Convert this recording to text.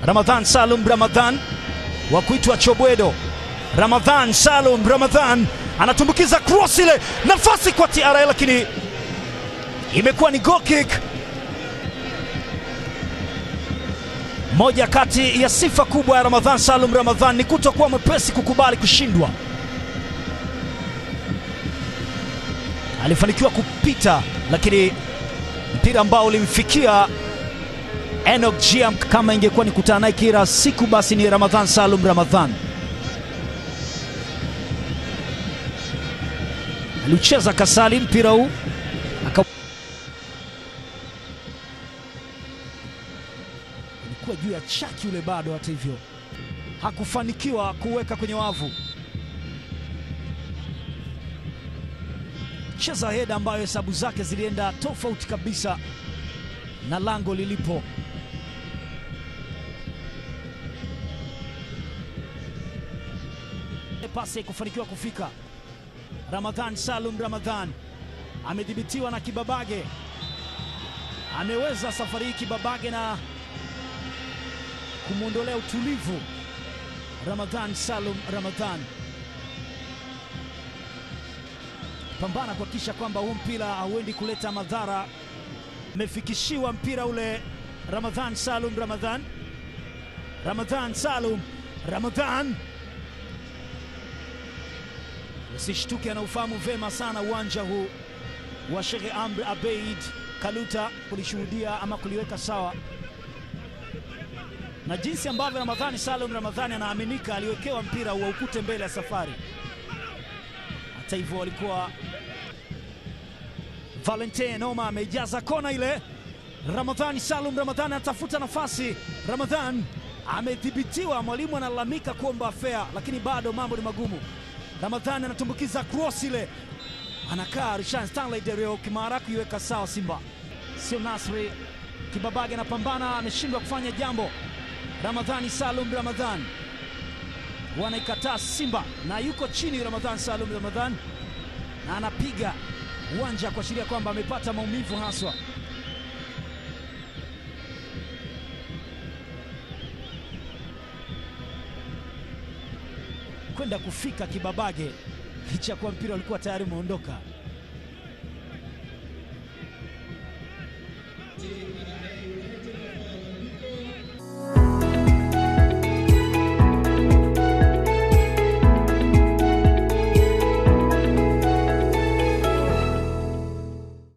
Ramadhan Salum Ramadhan wa kuitwa Chobwedo. Ramadhan Salum Ramadhan anatumbukiza cross ile, nafasi kwa TRA, lakini imekuwa ni goal kick. Moja kati ya sifa kubwa ya Ramadhan Salum Ramadhan ni kutokuwa mwepesi kukubali kushindwa. Alifanikiwa kupita, lakini mpira ambao ulimfikia Enoch Giam, kama ingekuwa ni kutana naye kila siku, basi ni Ramadhan Salum Ramadhan. Alicheza Kasali mpira huu, alikuwa juu ya chaki ule bado, hata hivyo hakufanikiwa kuweka kwenye wavu. Cheza heda ambayo hesabu zake zilienda tofauti kabisa na lango lilipo. Pasi kufanikiwa kufika. Ramadhan Salum Ramadhan amedhibitiwa na Kibabage. Ameweza safari hii Kibabage na kumwondolea utulivu Ramadhan Salum Ramadhan. Pambana kuhakikisha kwamba huu mpira hauendi kuleta madhara. Amefikishiwa mpira ule Ramadhan Salum Ramadhan. Ramadhan Salum Ramadhan, usishtuke, anaufahamu vema sana uwanja huu wa Sheikh Amri Abeid Kaluta, kulishuhudia ama kuliweka sawa, na jinsi ambavyo Ramadhan Salum Ramadhan anaaminika aliwekewa mpira wa ukute mbele ya safari. Hata hivyo walikuwa Valentin Oma amejaza kona ile. Ramadhan Salum Ramadhan anatafuta nafasi. Ramadhan amedhibitiwa, mwalimu analalamika kuomba fair, lakini bado mambo ni magumu. Ramadhan anatumbukiza cross ile, anakaa Rishan Stanley Dereo Kimara kuiweka sawa Simba. Sio Nasri, Kibabage anapambana, ameshindwa kufanya jambo. Ramadhan Salum Ramadhan wanaikataa Simba, na yuko chini Ramadhan Salum Ramadhan, na anapiga uwanja kuashiria kwamba amepata maumivu haswa. Kwenda kufika Kibabage licha kwa mpira ulikuwa tayari umeondoka.